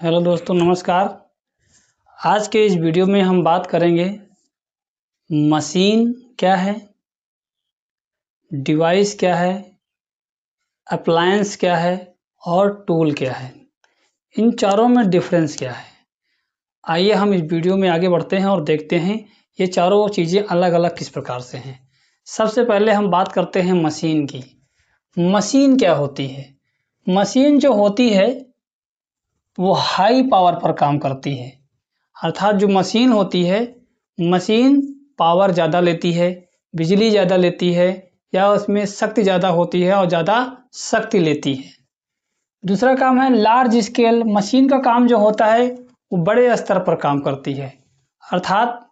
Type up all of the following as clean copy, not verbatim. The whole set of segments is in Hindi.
हेलो दोस्तों, नमस्कार। आज के इस वीडियो में हम बात करेंगे मशीन क्या है, डिवाइस क्या है, अप्लायंस क्या है और टूल क्या है। इन चारों में डिफरेंस क्या है। आइए हम इस वीडियो में आगे बढ़ते हैं और देखते हैं ये चारों चीज़ें अलग अलग किस प्रकार से हैं। सबसे पहले हम बात करते हैं मशीन की। मशीन क्या होती है? मशीन जो होती है वो हाई पावर पर काम करती है। अर्थात जो मशीन होती है, मशीन पावर ज़्यादा लेती है, बिजली ज़्यादा लेती है या उसमें शक्ति ज़्यादा होती है और ज़्यादा शक्ति लेती है। दूसरा काम है लार्ज स्केल। मशीन का काम जो होता है वो बड़े स्तर पर काम करती है। अर्थात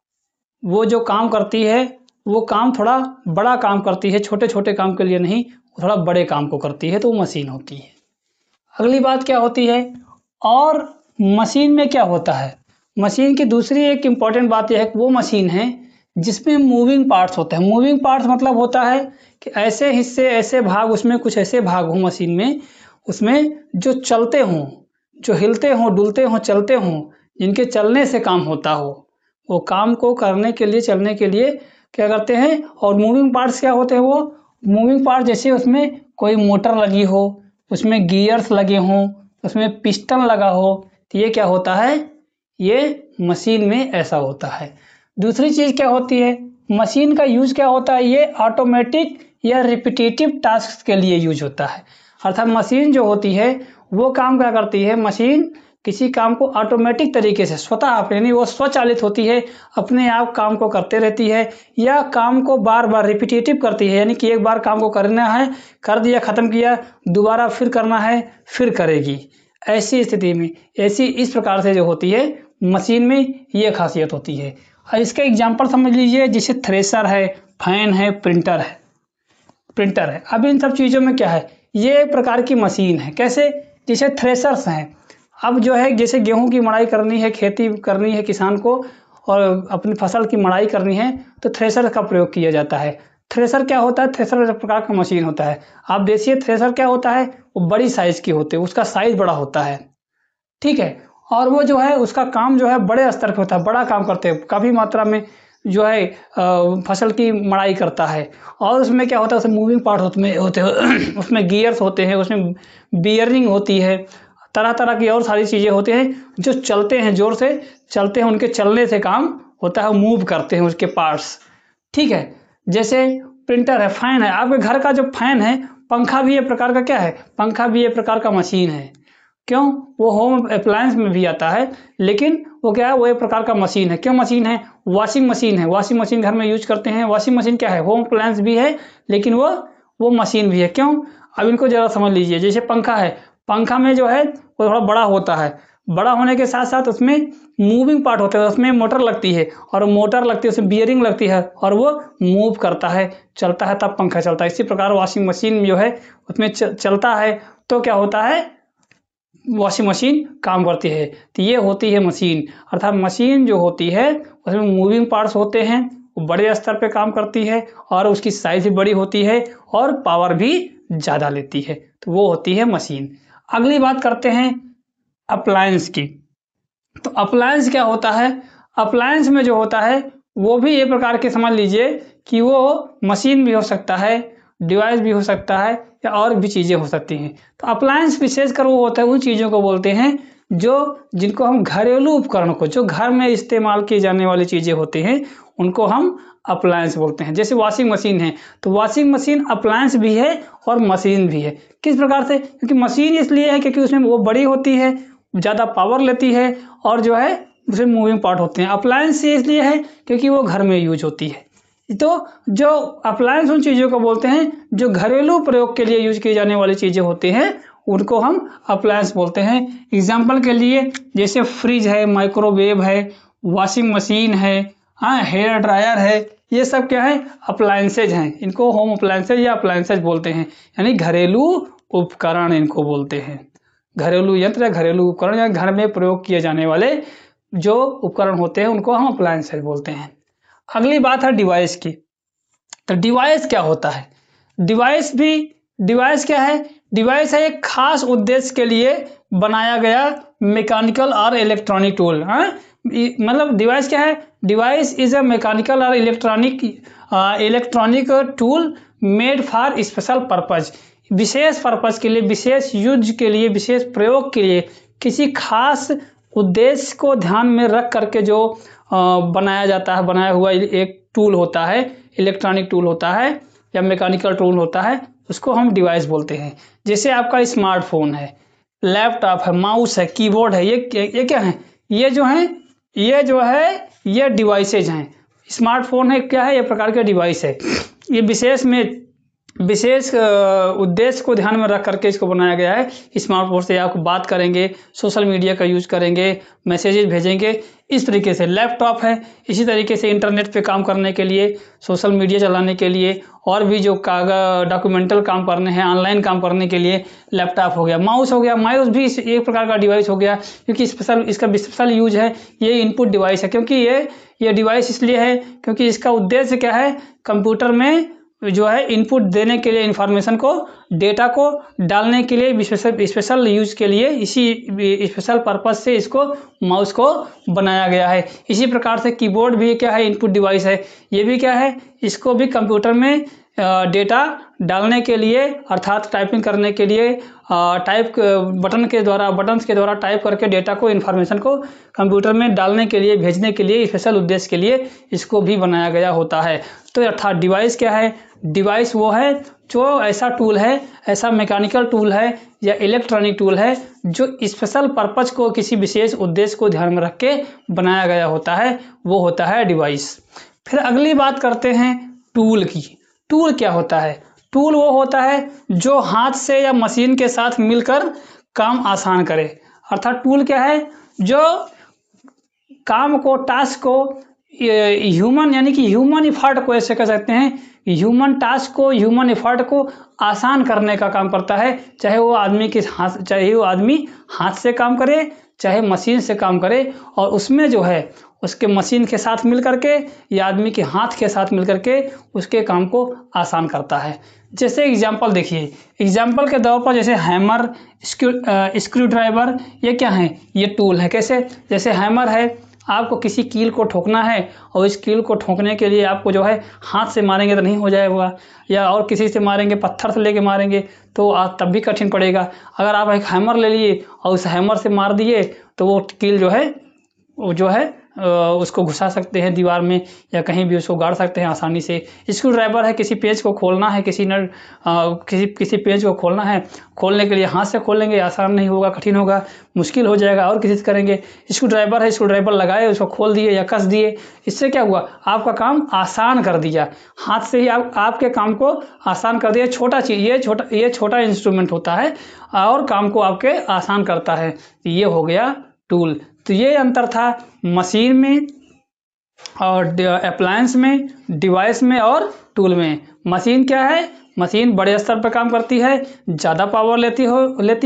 वो जो काम करती है वो काम थोड़ा बड़ा काम करती है, छोटे-छोटे काम के लिए नहीं, थोड़ा बड़े काम को करती है, तो वो मशीन होती है। अगली बात क्या होती है और मशीन में क्या होता है? मशीन की दूसरी एक इम्पॉर्टेंट बात यह है कि वो मशीन है जिसमें मूविंग पार्ट्स होते हैं। मूविंग पार्ट्स मतलब होता है कि ऐसे हिस्से, ऐसे भाग, उसमें कुछ ऐसे भाग हों मशीन में, उसमें जो चलते हों, जो हिलते हों, डुलते हों, चलते हों, जिनके चलने से काम होता हो। वो काम को करने के लिए, चलने के लिए क्या करते हैं। और मूविंग पार्ट्स क्या होते हैं? वो मूविंग पार्ट जैसे उसमें कोई मोटर लगी हो, उसमें गियर्स लगे हों, उसमें पिस्टन लगा हो, तो ये क्या होता है? ये मशीन में ऐसा होता है। दूसरी चीज़ क्या होती है? मशीन का यूज़ क्या होता है? ये ऑटोमेटिक या रिपीटेटिव टास्क के लिए यूज होता है। अर्थात मशीन जो होती है वो काम क्या करती है? मशीन किसी काम को ऑटोमेटिक तरीके से स्वतः, यानी वो स्वचालित होती है, अपने आप काम को करते रहती है या काम को बार बार रिपीटेटिव करती है, यानी कि एक बार काम को करना है, कर दिया, ख़त्म किया, दोबारा फिर करना है, फिर करेगी। ऐसी स्थिति में, ऐसी इस प्रकार से जो होती है मशीन में, ये खासियत होती है। इसका एग्जाम्पल समझ लीजिए, जैसे थ्रेशर है, फैन है, प्रिंटर है। अब इन सब चीज़ों में क्या है? ये एक प्रकार की मशीन है। कैसे? जैसे थ्रेशर्स हैं। अब जो है, जैसे गेहूं की मड़ाई करनी है, खेती करनी है किसान को और अपनी फसल की मड़ाई करनी है, तो थ्रेशर का प्रयोग किया जाता है। थ्रेशर क्या होता है? थ्रेशर एक प्रकार का मशीन होता है। आप देखिए थ्रेशर क्या होता है? वो बड़ी साइज़ की होती है, उसका साइज़ बड़ा होता है, ठीक है? और वो जो है उसका काम जो है बड़े स्तर पे होता है, बड़ा काम करते हैं, काफ़ी मात्रा में जो है फसल की मड़ाई करता है। और उसमें क्या होता है? उसमें मूविंग पार्ट होते हैं उसमें गियर्स होते हैं, उसमें बियरिंग होती है, तरह-तरह की और सारी चीज़ें होती हैं जो चलते हैं, ज़ोर से चलते हैं, उनके चलने से काम होता है, मूव करते हैं उसके पार्ट्स, ठीक है? जैसे प्रिंटर है, फैन है। आपके घर का जो फैन है, पंखा भी एक प्रकार का क्या है? पंखा भी एक प्रकार का मशीन है। क्यों? वो होम अप्लायंस में भी आता है, लेकिन वो क्या है? वो एक प्रकार का मशीन है। क्यों मशीन है? वॉशिंग मशीन है। वॉशिंग मशीन घर में यूज़ करते हैं। वॉशिंग मशीन क्या है? होम अप्लायंस भी है, लेकिन वो मशीन भी है। क्यों? अब इनको ज़रा समझ लीजिए। जैसे पंखा है, पंखा में जो है वो थोड़ा बड़ा होता है। बड़ा होने के साथ-साथ उसमें मूविंग पार्ट होते हैं, उसमें मोटर लगती है और मोटर लगती है, उसमें बियरिंग लगती है और वो मूव करता है, चलता है, तब पंखा चलता है। इसी प्रकार वॉशिंग मशीन जो है उसमें चलता है, तो क्या होता है? वॉशिंग मशीन काम करती है। तो ये होती है मशीन। अर्थात मशीन जो होती है उसमें मूविंग पार्ट्स होते हैं, वो बड़े स्तर पे काम करती है और उसकी साइज़ भी बड़ी होती है और पावर भी ज़्यादा लेती है, तो वो होती है मशीन। अगली बात करते हैं अप्लायंस की। तो अप्लायंस क्या होता है? अप्लायंस में जो होता है वो भी एक प्रकार के, समझ लीजिए कि वो मशीन भी हो सकता है, डिवाइस भी हो सकता है या और भी चीज़ें हो सकती हैं। तो अप्लायंस विशेषकर वो होता है, उन चीज़ों को बोलते हैं जो जिनको हम घरेलू उपकरण को, जो घर में इस्तेमाल की जाने वाली चीज़ें होती हैं, उनको हम अप्लायंस बोलते हैं। जैसे वॉशिंग मशीन है, तो वॉशिंग मशीन अप्लायंस भी है और मशीन भी है। किस प्रकार से? क्योंकि मशीन इसलिए है क्योंकि उसमें वो बड़ी होती है, ज़्यादा पावर लेती है और जो है उसमें मूविंग पार्ट होते हैं। अप्लायंस इसलिए है क्योंकि वो घर में यूज होती है। तो जो अप्लायंस उन चीज़ों को बोलते हैं जो घरेलू प्रयोग के लिए यूज की जाने वाली चीज़ें होती हैं, उनको हम अप्लायंस बोलते हैं। एग्जाम्पल के लिए जैसे फ्रिज है, माइक्रोवेव है, वॉशिंग मशीन है, हाँ, हेयर ड्रायर है, ये सब क्या है? अप्लायंसेज हैं। इनको होम अप्लायंसेज या अप्लायंसेज बोलते हैं, यानी घरेलू उपकरण इनको बोलते हैं। घरेलू यंत्र या घरेलू उपकरण या घर में प्रयोग किए जाने वाले जो उपकरण होते हैं उनको हम अप्लायंसेज बोलते हैं। अगली बात है डिवाइस की। तो डिवाइस क्या होता है? डिवाइस क्या है? डिवाइस है एक खास उद्देश्य के लिए बनाया गया मैकेनिकल और इलेक्ट्रॉनिक टूल। हाँ, मतलब डिवाइस क्या है? Device is a mechanical or electronic tool made for special purpose. विशेष पर्पज के लिए, विशेष यूज के लिए, विशेष प्रयोग के लिए, किसी खास उद्देश्य को ध्यान में रख करके जो बनाया जाता है, बनाया हुआ एक टूल होता है, इलेक्ट्रॉनिक टूल होता है या मैकेनिकल टूल होता है, उसको हम डिवाइस बोलते हैं। जैसे आपका स्मार्टफोन है, लैपटॉप है, माउस है, कीबोर्ड है, ये क्या है? ये जो है ये डिवाइसेज हैं। स्मार्टफोन है, क्या है? ये प्रकार के डिवाइस है। ये विशेष उद्देश्य को ध्यान में रख करके इसको बनाया गया है। स्मार्टफोन से आप बात करेंगे, सोशल मीडिया का यूज करेंगे, मैसेजेस भेजेंगे, इस तरीके से। लैपटॉप है इसी तरीके से इंटरनेट पे काम करने के लिए, सोशल मीडिया चलाने के लिए, और भी जो डॉक्यूमेंटल काम करने हैं, ऑनलाइन काम करने के लिए लैपटॉप हो गया। माउस हो गया, माउस भी एक प्रकार का डिवाइस हो गया, क्योंकि इसका स्पेशल यूज है। ये इनपुट डिवाइस है, क्योंकि ये डिवाइस इसलिए है क्योंकि इसका उद्देश्य क्या है? कंप्यूटर में जो है इनपुट देने के लिए, इंफॉर्मेशन को, डेटा को डालने के लिए, स्पेशल यूज के लिए, इसी स्पेशल पर्पज से इसको, माउस को बनाया गया है। इसी प्रकार से कीबोर्ड भी क्या है? इनपुट डिवाइस है। ये भी क्या है? इसको भी कंप्यूटर में डेटा डालने के लिए, अर्थात टाइपिंग करने के लिए, बटन्स के द्वारा टाइप करके डेटा को, इन्फॉर्मेशन को कंप्यूटर में डालने के लिए, भेजने के लिए, स्पेशल उद्देश्य के लिए इसको भी बनाया गया होता है। तो अर्थात डिवाइस क्या है? डिवाइस वो है जो ऐसा टूल है, ऐसा मैकेनिकल टूल है या इलेक्ट्रॉनिक टूल है जो स्पेशल पर्पज को, किसी विशेष उद्देश्य को ध्यान में रख के बनाया गया होता है, वो होता है डिवाइस। फिर अगली बात करते हैं टूल की। टूल क्या होता है? टूल वो होता है जो हाथ से या मशीन के साथ मिलकर काम आसान करे। अर्थात टूल क्या है? जो काम को, टास्क को, ह्यूमन यानी कि ह्यूमन इफर्ट को, ऐसे कह सकते हैं, ह्यूमन टास्क को, ह्यूमन इफर्ट को आसान करने का काम करता है। चाहे वो आदमी हाथ से काम करे, चाहे मशीन से काम करे, और उसमें जो है उसके मशीन के साथ मिल करके या आदमी के हाथ के साथ मिल करके उसके काम को आसान करता है। जैसे एग्जाम्पल देखिए, एग्जाम्पल के तौर पर जैसे हैमर, स्क्रू ड्राइवर, ये क्या है? ये टूल है। कैसे? जैसे हैमर है, आपको किसी कील को ठोकना है, और इस कील को ठोकने के लिए आपको जो है हाथ से मारेंगे तो नहीं हो जाएगा, या और किसी से मारेंगे, पत्थर से लेके मारेंगे तो तब भी कठिन पड़ेगा। अगर आप एक हैमर ले लिए और उस हैमर से मार दिए तो वो कील जो है उसको घुसा सकते हैं दीवार में, या कहीं भी उसको गाड़ सकते हैं आसानी से। स्क्रू ड्राइवर है, किसी पेज को खोलना है, किसी पेज को खोलना है, खोलने के लिए हाथ से खोलेंगे, आसान नहीं होगा, कठिन होगा, मुश्किल हो जाएगा, और किसी से करेंगे। स्क्रू ड्राइवर है, स्क्रू ड्राइवर लगाए, उसको खोल दिए या कस दिए, इससे क्या हुआ? आपका काम आसान कर दिया, हाथ से ही आपके काम को आसान कर दिया। छोटा चीज, ये छोटा इंस्ट्रूमेंट होता है और काम को आपके आसान करता है। ये हो गया टूल। तो ये अंतर था मशीन में और अप्लायंस में, डिवाइस में और टूल में। मशीन क्या है? मशीन बड़े स्तर पर काम करती है, ज़्यादा पावर लेती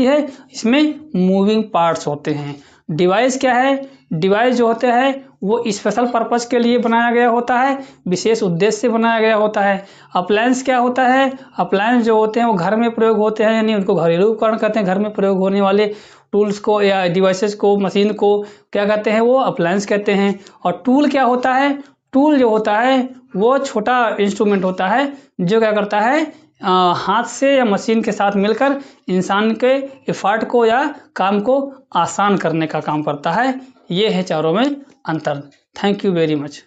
है, इसमें मूविंग पार्ट्स होते हैं। डिवाइस क्या है? डिवाइस जो होते हैं वो स्पेशल पर्पस के लिए बनाया गया होता है, विशेष उद्देश्य से बनाया गया होता है। अप्लायंस क्या होता है? अप्लायंस जो होते हैं वो घर में प्रयोग होते हैं, यानी उनको घरेलू उपकरण कहते हैं। घर में प्रयोग होने वाले टूल्स को या डिवाइसेस को, मशीन को क्या कहते हैं? वो अप्लायंस कहते हैं। और टूल क्या होता है? टूल जो होता है वो छोटा इंस्ट्रूमेंट होता है जो क्या करता है? हाथ से या मशीन के साथ मिलकर इंसान के एफर्ट को या काम को आसान करने का काम करता है। ये है चारों में अंतर। Thank you very much.